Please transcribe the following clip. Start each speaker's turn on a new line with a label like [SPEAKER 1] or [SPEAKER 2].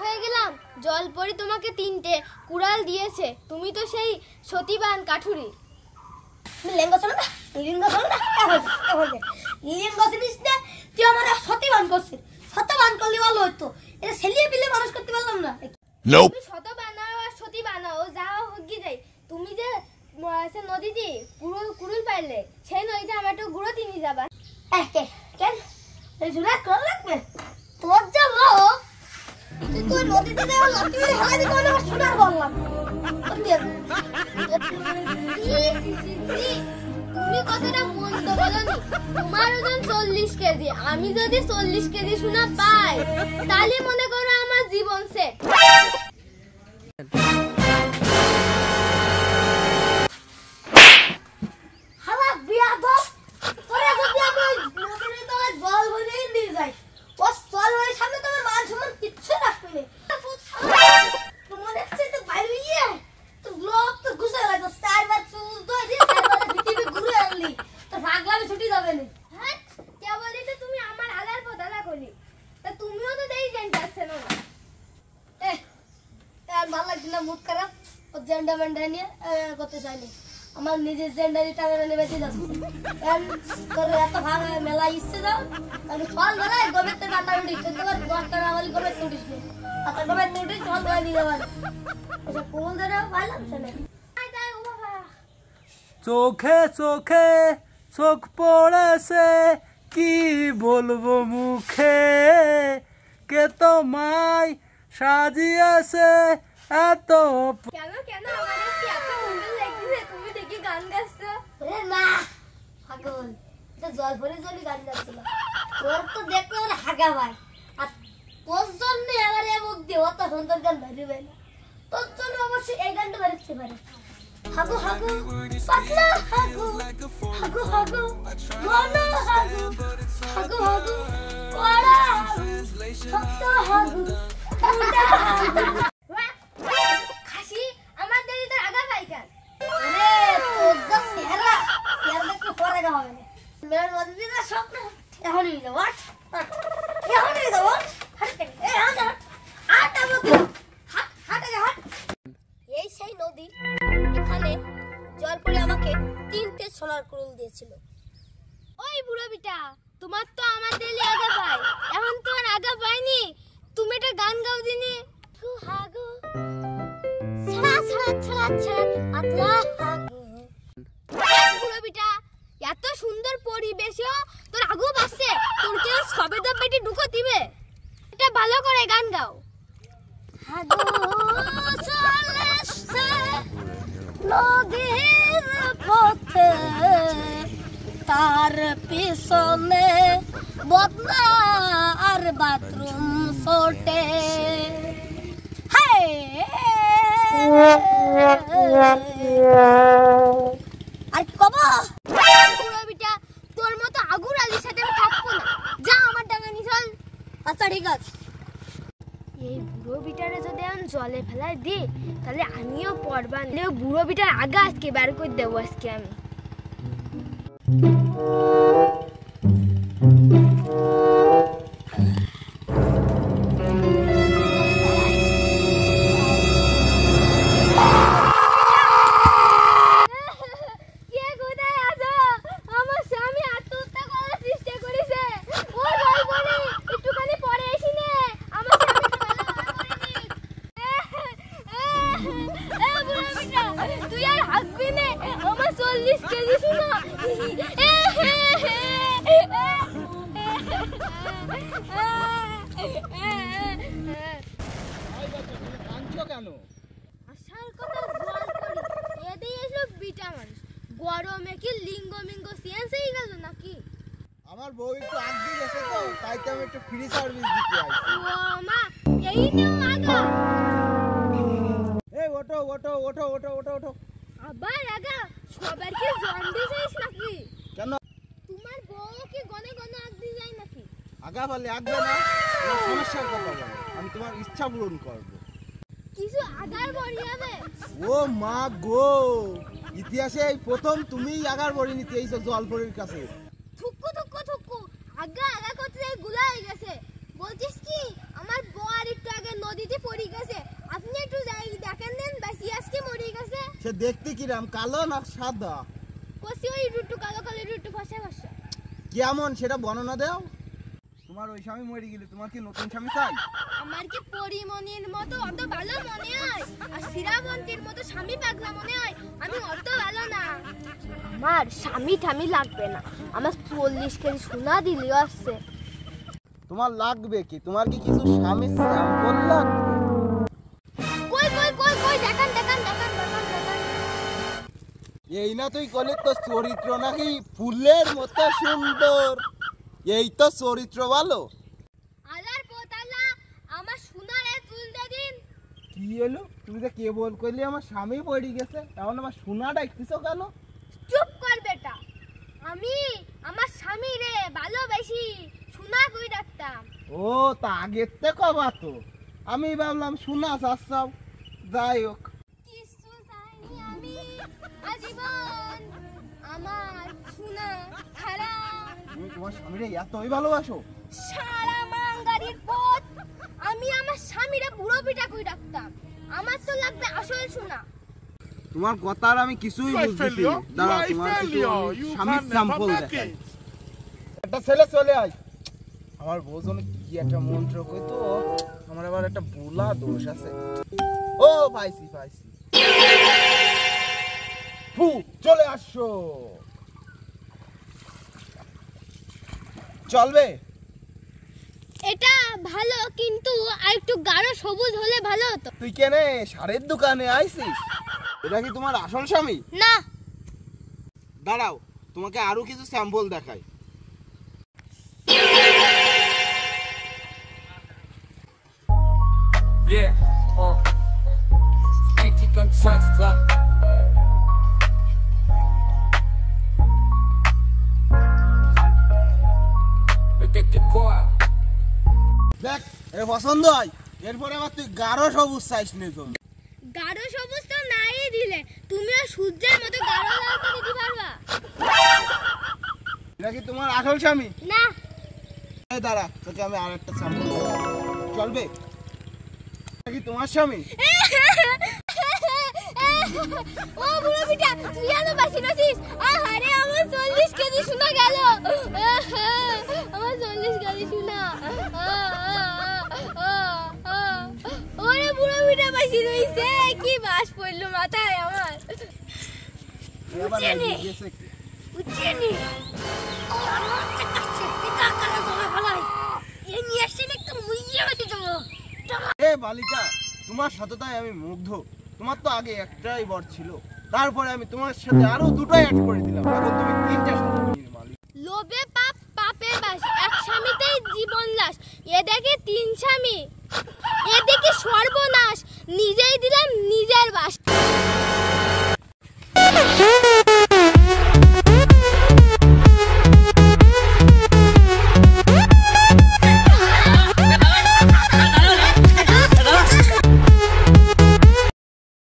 [SPEAKER 1] হয়ে গেলাম। জলপরি তোমাকে 3টে কুড়াল দিয়েছে, তুমি তো সেই সতীবান কাঠুরি।
[SPEAKER 2] লিঙ্গ শোনো না, লিঙ্গ শোনো না, লিঙ্গ জিনিস না, তুই আমার সতীবান করছিস। সতবান করলে ভালো হতো, এটা ছেলিয়ে পিলে মানুষ করতে পারলাম না।
[SPEAKER 1] তুমি শত বানাও আর সতী বানাও, যাও হগি যাই। তুমি যে নদীতে কুড়ুল পাইলে, সেই নদীতে আমার একটু গুঁড়ো তিনি যাবা।
[SPEAKER 2] কেন জোড়া কর লাগবে তোর যা লোক, তুই নদীতে যাওয়া লাঠি হাই দি কোন সোনার বললাম।
[SPEAKER 1] তুমি কতটা মন্দ বলনি। তোমার ওজন 40 কেজি, আমি যদি 40 কেজি সোনা পাই তাহলে মনে করো আমার জীবন শেষ।
[SPEAKER 2] হালা বিয়া দো তোরে যদি আমি নদীর তলায় জল ভরে নিয়ে যাই, ও জল ভরে সামনে তোমার মান সম্মান কিচ্ছু রাখবে না। তোমার কাছে তো বাইরে গিয়ে তো লোক তো ঘুষে গেল, চারবার চুল ধরে দিয়ে চারবার পৃথিবী ঘুরে আনলি, তো ভাগলামে ছুটি যাবে না।
[SPEAKER 1] হ্যাঁ, কে বলিতে তুমি আমার আলার পদালা করি, তা তুমিও তো দেই জানতাছ না।
[SPEAKER 2] আর ভালো লাগছে না, মুড খারাপ। ও জেন্ডা মেন্ডা নিয়ে করতে চাইনি, আমার নিজের জেন্ডারি টাকা নিয়ে বেঁচে যাচ্ছে। তোর এত ভাগ মেলা ইচ্ছে যাও, আমি ফল বেলায় গমের থেকে আটা উঠিস, তোমার 10 টাকা বলি গমের উঠিস নি, আটা গমের উঠিস ফল বেলা নিয়ে যাবার কোন ধরে পাইলাম সে না।
[SPEAKER 3] চোখে চোখে চোখ পড়েছে, কি বলবো মুখে, কে তোমায় সাজিয়েছে এত।
[SPEAKER 1] কেন কেন আমার কি এত সুন্দর লাগছে, তুমি দেখি গান গাইছো।
[SPEAKER 2] না পাগল, এটা জল ভরে জলই গান গাচ্ছিল। তোর তো দেখলে ওর হাগা ভাই, আর তোর জন্য আমার মুখ দিয়ে অত সুন্দর গান ধরবে না। তোর জন্য অবশ্যই এই গানটা বেরোচ্ছে পারে। হাগু হাগু পাতলা হাগু, হাগু হাগু ঘন হাগু, হাগু হাগু কড়া হাগু, শক্ত হাগু, মোটা হাগু।
[SPEAKER 1] খাসি আমার দেরি তোর আগা পাইকান।
[SPEAKER 2] আরে তোর যা চেহারা, চেহারা দেখলে পরে গা হবে না। মেয়ের মধ্যে দিয়ে না স্বপ্ন এখনই যাবো, এখনই যাবো। এই সেই নদী, এখানে জলপরি আমাকে 3টে সোনার কুড়ুল দিয়েছিল।
[SPEAKER 1] ওই বুড়ো বিটা, তোমার তো আমার দেলি আগা পাই, এখন তোমার আগা পাইনি, তুমি একটা গান গাও দিনি।
[SPEAKER 2] হাগু ছড়া ছড়া ছড়া ছড়া আতলা হাগু।
[SPEAKER 1] বুড়ো বিটা, এত সুন্দর পরিবেশও তোর আগু বাসছে, তোর কেউ সবেদা পেটে ঢুকো দিবে? এটা ভালো করে গান গাও।
[SPEAKER 2] হাগু চলেছে নদীর পথে, তার পিছনে বদনা আর বাথরুম ছোটে। আর কি কব?
[SPEAKER 1] বুড়ো বিটা, তোর মতো আগুর আলির সাথে আমি থাকবো না, যা আমার ডাঙানি চল।
[SPEAKER 2] আচ্ছা ঠিক আছে।
[SPEAKER 1] এই বুড়ো বিটারে যদি আমি জলে ফেলাই দিই তাহলে আমিও পড়বা নিয়ে বুড়ো বিটার আগা আজকে বের করে দেবো আজকে আমি। তুই আর হাসবি না, আমার 40 কেজি শোনা। গরমে কি লিঙ্গ মিঙ্গ চেঞ্জ হয়ে গেল নাকি?
[SPEAKER 3] আমার বউ একটু আগ দিয়ে গেছে তো, তাই তো আমি একটু ফ্রি সার্ভিস দিতে আইছি।
[SPEAKER 1] ও মা, এই নিও আগা।
[SPEAKER 3] এই ওঠো ওঠো ওঠো ওঠো ওঠো ওঠো।
[SPEAKER 1] আবার আগা, সবার কি জন্ডিস হইছে নাকি?
[SPEAKER 3] কেন
[SPEAKER 1] তোমার বউ কি গনে গনে আগ দিয়ে যায় নাকি?
[SPEAKER 3] আগা বলে আগবে না, তোমার সমস্যার কথা বলো, আমি তোমার ইচ্ছা পূরণ করব।
[SPEAKER 1] কিছু আগার বড়ি হবে?
[SPEAKER 3] ও মা গো, ইতিহাসে এই প্রথম তুমিই আগার বড়ি নিতে এইছো জলপরির কাছে।
[SPEAKER 1] থুকু থুকু থুকু, আগা আগা করতে গুলা হয়ে গেছে। বলছিস কি আমার বউ আর একটু আগে নদীতে
[SPEAKER 3] সে দেখতে কিরাম, কালো না সাদা?
[SPEAKER 1] কষি ওই একটু কালো কালো একটু ফসা ফসা।
[SPEAKER 3] কেমন সেটা বর্ণনা দাও। তোমার ওই স্বামী মরে গেলে তোমার কি নতুন স্বামী চাই?
[SPEAKER 1] আমার কি পরিমণির মতো অত ভালো মনে হয়? আর শিরাবন্তীর মতো স্বামী পাগলা মনে হয়? আমি অত ভালো না। আমার স্বামী ঠামি লাগবে না, আমার 40 কেজি সোনা দিলেও আসছে।
[SPEAKER 3] তোমার লাগবে কি? তোমার কি কিছু স্বামী স্যাম্পল লাগবে?
[SPEAKER 1] কই কই কই কই দেখান দেখান দেখান দেখান দেখান।
[SPEAKER 3] এই না তুই কলে তো চরিত্র নাকি ফুলের মতো সুন্দর, এই তো চরিত্র ভালো।
[SPEAKER 1] আলার পোতালা আমার সোনারে তুলতে দিন।
[SPEAKER 3] কি হলো? তুমি যে কেবল কইলে আমার স্বামী পড়ে গেছে, এখন আমার সোনা ডাকতেছো কেন?
[SPEAKER 1] চুপ কর বেটা, আমি আমার স্বামী রে ভালোবাসি, সোনা কই ডাকতাম।
[SPEAKER 3] ও তা আগের থেকে কবা তো, আমি ভাবলাম সোনা চাচ্ছাও। যাই হোক,
[SPEAKER 1] কিছু চাইনি আমি আজীবন, আমার সোনা ছাড়া।
[SPEAKER 3] তুমি তোমার স্বামীরে এতই ভালোবাসো?
[SPEAKER 1] সারা মাঙ্গারির পথ আমি আমার স্বামীরে বুড়ো পিঠা কই ডাকতাম, আমার তো লাগবে আসল সোনা।
[SPEAKER 3] তোমার কথা আর আমি কিছুই বুঝতেছি না। দাঁড়াও, তোমার কিছু আমি স্বামীর স্যাম্পল দেখাই। একটা ছেলে চলে আয়। আমার বউ জন্য কি একটা মন্ত্র কইতো, আমার আবার একটা বুলা দোষ আছে। ও পাইছি পাইছি, ফু চলে আসো। চলবে?
[SPEAKER 1] এটা ভালো, কিন্তু আর একটু গাঢ় সবুজ হলে ভালো হতো।
[SPEAKER 3] তুই কেনে সারের দোকানে আইছিস? এটা কি তোমার আসল স্বামী?
[SPEAKER 1] না,
[SPEAKER 3] দাঁড়াও, তোমাকে আরো কিছু স্যাম্পল দেখাই।
[SPEAKER 4] Yeah, Stinky Conchasta.
[SPEAKER 3] দেখ, এ পছন্দ হয়। এরপরে আবার তুই গাঢ় সবুজ চাইস নি তুমি।
[SPEAKER 1] গাঢ় সবুজ তো নাই দিলে, তুমিও সূর্যের মতো গাঢ় গাঢ় তো দিতে পারবা।
[SPEAKER 3] এটা কি তোমার আসল স্বামী?
[SPEAKER 1] না,
[SPEAKER 3] এই দাঁড়া, তোকে আমি আর একটা স্যাম্পল চলবে? এটা কি তোমার স্বামী?
[SPEAKER 1] ও বুড়ো পিঠা, তুই আলো বাসি বাসিস। আহারে আমার 40 কেজি সোনা গেল, আমার 40 কেজি সোনা। ওরে বুড়ো পিঠা বাসি রইছে, কি বাস পড়লো মাথায় আমার।
[SPEAKER 3] এ আবার লাগিয়ে গেছে কি?
[SPEAKER 1] উঠিয়ে নি আমার কাছে পিঠা কাটা যাবে ভালাই, এ নিয়ে আসেন একটু মুইয়ে বাসি দেবো।
[SPEAKER 3] এ বালিকা, তোমার সততায় আমি মুগ্ধ। তোমার তো আগে একটাই বর ছিল, তারপরে আমি তোমার সাথে আরো দুটোই অ্যাড করে দিলাম, এখন তুমি তিনটা স্বামীর মালিক।
[SPEAKER 1] লোভে পাপ, পাপের বাস, এক স্বামীতেই জীবন লাশ। এ দেখে 3 স্বামী, এ দেখে সর্বনাশ, নিজেই দিলাম নিজের বাস।